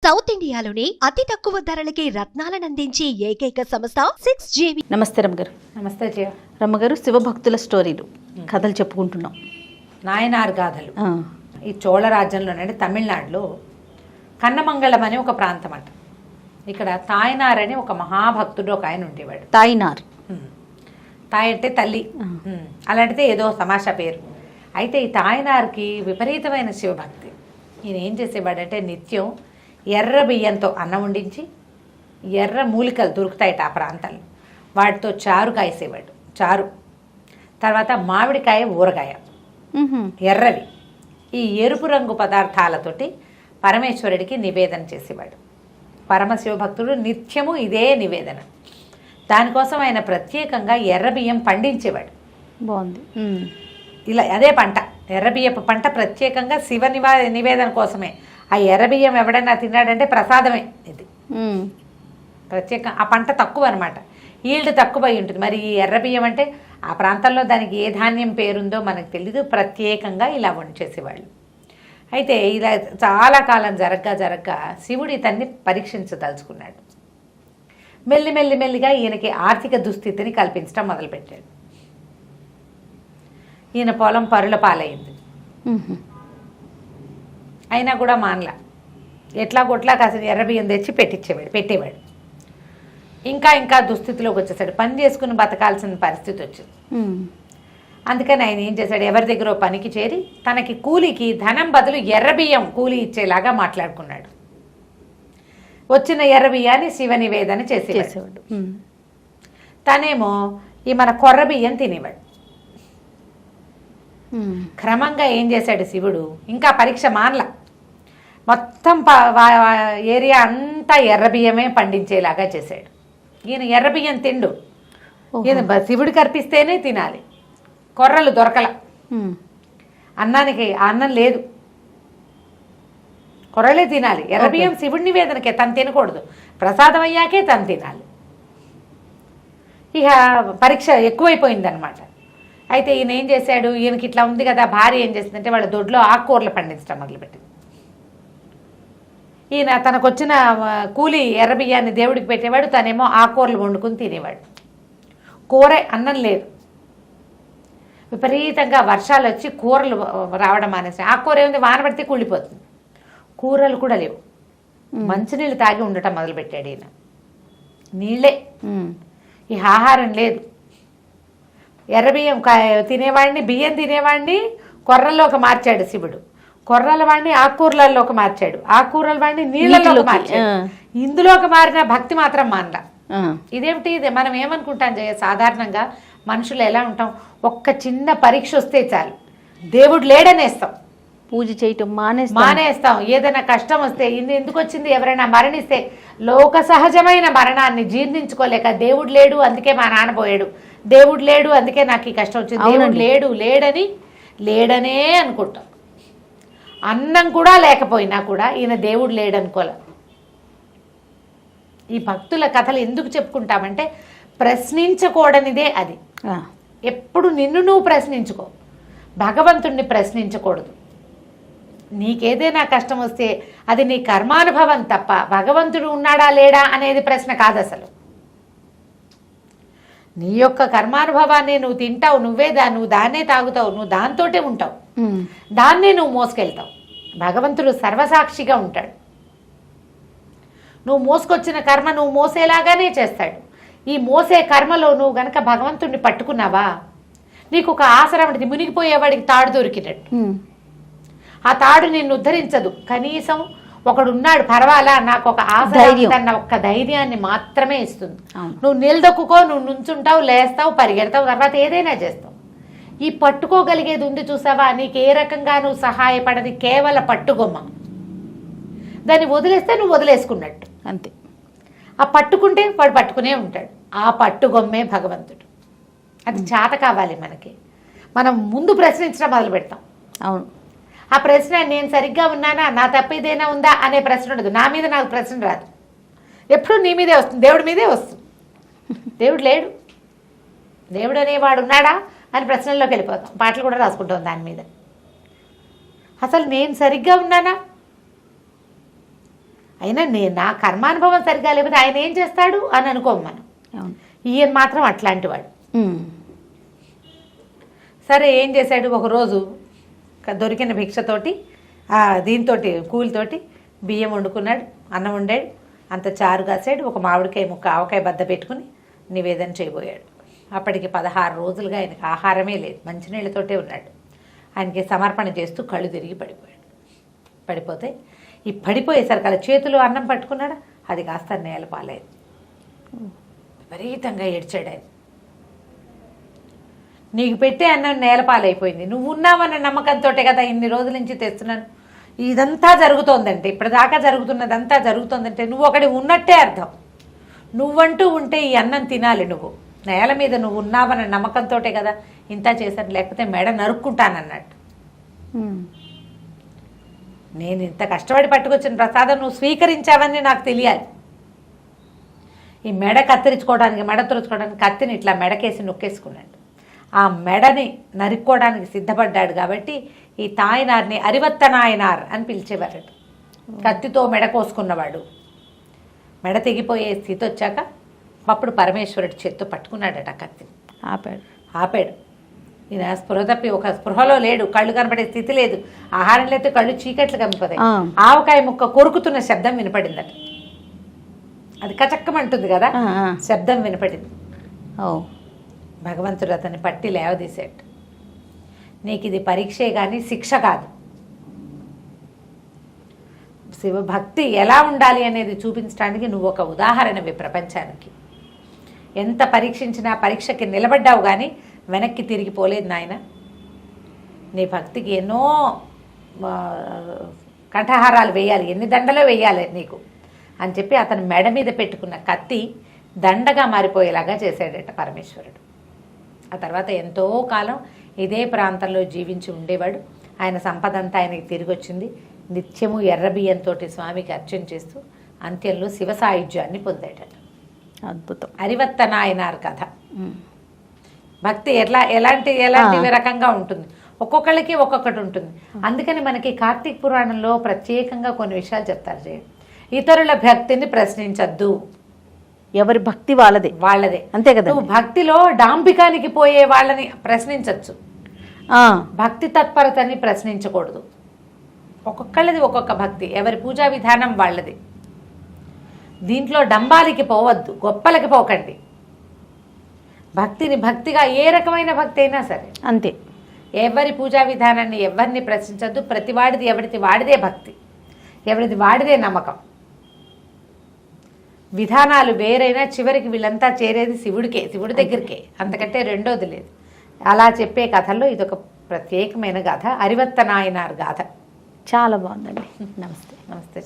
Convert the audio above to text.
South ఇండియాలోని అతి తక్కువ ధరలకి రత్నాలనందించే ఏకైక సంస్థ 6JV. నమస్తే రమ్మగారు. నమస్తే జయ. రమ్మగారు, శివభక్తుల స్టోరీలు కథలు చెప్పుకుంటున్నాం. నాయనార్ గాథలు. ఈ చోళ రాజ్యంలోనండి తమిళనాడులో కన్నమంగళం అనే ఒక ప్రాంతం అంట. ఇక్కడ తాయనార్ అని ఒక మహాభక్తుడు ఒక ఆయన ఉండేవాడు. తాయినార్, తాయ్ అంటే తల్లి, అలాంటిదే ఏదో తమాషా పేరు. అయితే ఈ తాయనార్కి విపరీతమైన శివభక్తి. ఈయన ఏం చేసేవాడంటే నిత్యం ఎర్ర బియ్యంతో అన్నం వండించి, ఎర్ర మూలికలు దొరుకుతాయట ఆ ప్రాంతాల్లో, వాటితో చారు కాయసేవాడు. చారు తర్వాత మామిడికాయ ఊరగాయ ఎర్రవి, ఈ ఎరుపు రంగు పదార్థాలతోటి పరమేశ్వరుడికి నివేదన చేసేవాడు. పరమశివభక్తుడు నిత్యము ఇదే నివేదన. దానికోసం ఆయన ప్రత్యేకంగా ఎర్ర బియ్యం పండించేవాడు. బాగుంది. ఇలా అదే పంట, ఎర్రబియ్యపు పంట ప్రత్యేకంగా శివ నివేదన కోసమే. ఆ ఎర్రబియ్యం ఎవడైనా తిన్నాడంటే ప్రసాదమే. ఇది ప్రత్యేకంగా ఆ పంట తక్కువ అనమాట, ఈల్డ్ తక్కువ అయి ఉంటుంది. మరి ఈ ఎర్రబియ్యం అంటే ఆ ప్రాంతంలో దానికి ఏ ధాన్యం పేరుందో మనకు తెలీదు, ప్రత్యేకంగా ఇలా వంచేసేవాళ్ళు. అయితే ఇలా చాలా కాలం జరగ్గా శివుడు ఇతన్ని పరీక్షించదలుచుకున్నాడు. మెల్లిగా ఈయనకి ఆర్థిక దుస్థితిని కల్పించడం మొదలుపెట్టాడు. ఈయన పొలం పరుల పాలైంది. అయినా కూడా మానలా, ఎట్లా కాసిన ఎర్రబియ్యం తెచ్చి పెట్టేవాడు. ఇంకా దుస్థితిలోకి వచ్చేసాడు. పని చేసుకుని బతకాల్సిన పరిస్థితి వచ్చింది. అందుకని ఆయన ఏం చేశాడు, ఎవరి దగ్గర పనికి చేరి తనకి కూలికి ధనం బదులు ఎర్రబియ్యం కూలి ఇచ్చేలాగా మాట్లాడుకున్నాడు. వచ్చిన ఎర్రబియ్యాన్ని శివ నివేదన చేసేవాడు. తనేమో ఈ మన కొర్ర బియ్యం తినేవాడు. క్రమంగా ఏం చేశాడు శివుడు, ఇంకా పరీక్ష మానల, మొత్తం ఏరియా అంతా ఎర్రబియ్యమే పండించేలాగా చేశాడు. ఈయన ఎర్రబియ్యం తిండు, ఈయన శివుడికి అర్పిస్తేనే తినాలి. కొర్రలు దొరకల, అన్నానికి అన్నం లేదు, కొర్రలే తినాలి. ఎర్రబియ్యం శివుడి నివేదనకే, తను తినకూడదు, ప్రసాదం అయ్యాకే తను తినాలి. ఇక పరీక్ష ఎక్కువైపోయిందనమాట. అయితే ఈయన ఏం చేశాడు, ఈయనకి ఇట్లా ఉంది కదా, భార్య ఏం చేసిందంటే వాళ్ళ దొడ్లో ఆకుకూరలు పండించడం మొదలుపెట్టింది. ఈయన తనకు వచ్చిన కూలి ఎర్రబియ్యాన్ని దేవుడికి పెట్టేవాడు, తనేమో ఆకుకూరలు వండుకుని తినేవాడు. కూర అన్నం లేదు, విపరీతంగా వర్షాలు వచ్చి కూరలు రావడం మానేసి, ఆకుకూర ఏముంది వాన పడితే కూలిపోతుంది, కూరలు కూడా లేవు. మంచినీళ్ళు తాగి ఉండటం మొదలుపెట్టాడు ఈయన. నీళ్ళే, ఈ ఆహారం లేదు. ఎర్రబియ్యం తినేవాడిని, బియ్యం తినేవాడిని కొర్రల్లోకి మార్చాడు శివుడు. కొర్రల వాడిని ఆకుకూరలలోకి మార్చాడు, ఆకుకూరల వాడిని నీళ్ళలోకి మార్చాడు. ఇందులోకి మారిన భక్తి మాత్రం మానలా. ఇదేమిటి, ఇది మనం ఏమనుకుంటాం జయ, సాధారణంగా మనుషులు ఎలా ఉంటాం, ఒక్క చిన్న పరీక్ష వస్తే చాలు దేవుడు లేడనేస్తాం, పూజ చేయటం మానేస్తాం. ఏదైనా కష్టం వస్తే, ఎందుకు వచ్చింది, ఎవరైనా మరణిస్తే లోక సహజమైన మరణాన్ని జీర్ణించుకోలేక దేవుడు లేడు అందుకే మా నాన్న పోయాడు, దేవుడు లేడు అందుకే నాకు ఈ కష్టం వచ్చింది, దేవుడు లేడనే అనుకుంటాం. అన్నం కూడా లేకపోయినా కూడా ఈయన దేవుడు లేడనుకోలే. ఈ భక్తుల కథలు ఎందుకు చెప్పుకుంటామంటే ప్రశ్నించకూడనిదే అది. ఎప్పుడు నిన్ను నువ్వు ప్రశ్నించుకో, భగవంతుణ్ణి ప్రశ్నించకూడదు. నీకేదైనా కష్టం వస్తే అది నీ కర్మానుభవం తప్ప భగవంతుడు ఉన్నాడా లేడా అనేది ప్రశ్న కాదు అసలు. నీ యొక్క కర్మానుభవాన్ని నువ్వు తింటావు, నువ్వు దాన్నే తాగుతావు, నువ్వు దాంతోటే ఉంటావు, దాన్నే నువ్వు మోసుకెళ్తావు. భగవంతుడు సర్వసాక్షిగా ఉంటాడు. నువ్వు మోసుకొచ్చిన కర్మ నువ్వు మోసేలాగానే చేస్తాడు. ఈ మోసే కర్మలో నువ్వు గనక భగవంతుడిని పట్టుకున్నావా, నీకు ఒక ఆసరా ఉంటుంది. మునిగిపోయేవాడికి తాడు దొరికినట్టు, ఆ తాడు నిన్ను ఉద్ధరించదు, కనీసం ఒకడున్నాడు పర్వాలా నాకు ఒక ఆసరా అన్న ఒక్క ధైర్యాన్ని మాత్రమే ఇస్తుంది. నువ్వు నిలదొక్కుకో, నువ్వు నుంచుంటావు, లేస్తావు, పరిగెడతావు, తర్వాత ఏదైనా చేస్తావు. ఈ పట్టుకోగలిగేది ఉంది చూసావా, నీకు ఏ రకంగా నువ్వు సహాయపడది కేవలం పట్టుగొమ్మ. దాన్ని వదిలేస్తే నువ్వు వదిలేసుకున్నట్టు అంతే. ఆ పట్టుకుంటే వాడు పట్టుకునే ఉంటాడు. ఆ పట్టుగొమ్మే భగవంతుడు. అది చేత కావాలి మనకి. మనం ముందు ప్రశ్నించడం మొదలు పెడతాం. అవును, ఆ ప్రశ్న నేను సరిగ్గా ఉన్నానా, నా తప్ప ఏదైనా ఉందా అనే ప్రశ్న ఉండదు. నా మీద నాకు ప్రశ్న రాదు, ఎప్పుడు నీ మీదే వస్తుంది, దేవుడి మీదే వస్తుంది. దేవుడు లేడు, దేవుడు అనేవాడు ఉన్నాడా అని ప్రశ్నల్లోకి వెళ్ళిపోతాం. పాటలు కూడా రాసుకుంటాం దాని మీద. అసలు నేను సరిగ్గా ఉన్నానా, అయినా నా కర్మానుభవం సరిగ్గా లేకపోతే ఆయన ఏం చేస్తాడు అని అనుకోము మనం. అవును. ఈయన మాత్రం అట్లాంటి వాడు. సరే ఏం చేశాడు, ఒకరోజు దొరికిన భిక్షతోటి దీంతో కూలితోటి బియ్యం వండుకున్నాడు, అన్నం వండాడు, అంత చారు కాసాడు, ఒక మామిడికాయ ముక్క ఆవకాయ బద్ద పెట్టుకుని నివేదన చేయబోయాడు. అప్పటికి 16 రోజులుగా ఆయనకి ఆహారమే లేదు, మంచినీళ్ళతోటే ఉన్నాడు. ఆయనకి సమర్పణ చేస్తూ కళ్ళు తిరిగి పడిపోయాడు. పడిపోతే ఈ పడిపోయేసరికి అలా చేతులు అన్నం పట్టుకున్నాడు, అది కాస్త నేల పాలైంది. విపరీతంగా ఏడ్చాడు ఆయన. నీకు పెట్టే అన్నం నేల పాలైపోయింది, నువ్వు ఉన్నావన్న నమ్మకంతో కదా ఇన్ని రోజుల నుంచి తెస్తున్నాను, ఇదంతా జరుగుతోందంటే ఇప్పటిదాకా జరుగుతున్నదంతా జరుగుతోందంటే నువ్వు ఒకటి ఉన్నట్టే అర్థం. నువ్వంటూ ఉంటే ఈ అన్నం తినాలి, నువ్వు నేల మీద నువ్వు ఉన్నావన్న నమ్మకంతో కదా ఇంత చేశాను, లేకపోతే మెడ నరుక్కుంటానన్నట్టు. నేను ఇంత కష్టపడి పట్టుకొచ్చిన ప్రసాదం నువ్వు స్వీకరించావని నాకు తెలియాలి. ఈ మెడ కత్తిరించుకోవడానికి, మెడ తురుచుకోవడానికి కత్తిని ఇట్లా మెడకేసి నొక్కేసుకున్నాడు. ఆ మెడని నరుక్కోవడానికి సిద్ధపడ్డాడు కాబట్టి ఈ తాయినార్ని అరివత్తనాయనార్ అని పిలిచేవారు. కత్తితో మెడ కోసుకున్నవాడు. మెడ తెగిపోయే స్థితి వచ్చాక అప్పుడు పరమేశ్వరుడి చేత్తో పట్టుకున్నాడట కత్తిని. ఆపాడు. ఈయన స్పృహ తప్పి ఒక స్పృహలో లేడు, కళ్ళు కనపడే స్థితి లేదు, ఆహారం లేకపోతే కళ్ళు చీకట్లు కనిపోతాయి. ఆవకాయ ముక్క కొరుకుతున్న శబ్దం వినపడిందట. అది కచక్కమంటుంది కదా, శబ్దం వినపడింది. భగవంతుడు అతన్ని పట్టి లేవదీశాడు. నీకు ఇది పరీక్షే కానీ శిక్ష కాదు. శివభక్తి ఎలా ఉండాలి అనేది చూపించడానికి నువ్వు ఒక ఉదాహరణవి ప్రపంచానికి. ఎంత పరీక్షించినా పరీక్షకి నిలబడ్డావు కానీ వెనక్కి తిరిగిపోలేదు నాయన. నీ భక్తికి ఎన్నో కంఠహారాలు వేయాలి, ఎన్ని దండలో వేయాలి నీకు అని చెప్పి అతను మెడ మీద పెట్టుకున్న కత్తి దండగా మారిపోయేలాగా చేశాడట పరమేశ్వరుడు. ఆ తర్వాత ఎంతో కాలం ఇదే ప్రాంతంలో జీవించి ఉండేవాడు. ఆయన సంపద అంతా ఆయనకి తిరిగి వచ్చింది. నిత్యము ఎర్ర బియ్యంతో స్వామికి అర్చన చేస్తూ అంత్యంలో శివ సాయుధ్యాన్ని పొందాడట. అద్భుతం. అరివత్తనాయనార్ కథ. భక్తి ఎలాంటి రకంగా ఉంటుంది, ఒక్కొక్కళ్ళకి ఒక్కొక్కటి ఉంటుంది. అందుకని మనకి కార్తీక పురాణంలో ప్రత్యేకంగా కొన్ని విషయాలు చెప్తారు. ఇతరుల భక్తిని ప్రశ్నించద్దు, ఎవరి భక్తి వాళ్ళదే అంతే కదా. నువ్వు భక్తిలో డాంబికానికి పోయే వాళ్ళని ప్రశ్నించవచ్చు, భక్తి తత్పరతని ప్రశ్నించకూడదు. ఒక్కొక్కళ్ళది ఒక్కొక్క భక్తి, ఎవరి పూజా విధానం వాళ్ళది. దీంట్లో డంబాలకి పోవద్దు, గొప్పలకి పోకండి. భక్తిని భక్తిగా, ఏ రకమైన భక్తి అయినా సరే అంతే. ఎవరి పూజా విధానాన్ని ఎవరిని ప్రశ్నించద్దు. ప్రతివాడిది ఎవరిది వాడిదే భక్తి, ఎవరిది వాడిదే నమ్మకం. విధానాలు వేరైనా చివరికి వీళ్ళంతా చేరేది శివుడి దగ్గరికే, అంతకంటే రెండోది లేదు. అలా చెప్పే కథల్లో ఇదొక ప్రత్యేకమైన గాథ, అరివత్తనాయనార్ గాథ. చాలా బాగుందండి. నమస్తే. నమస్తే.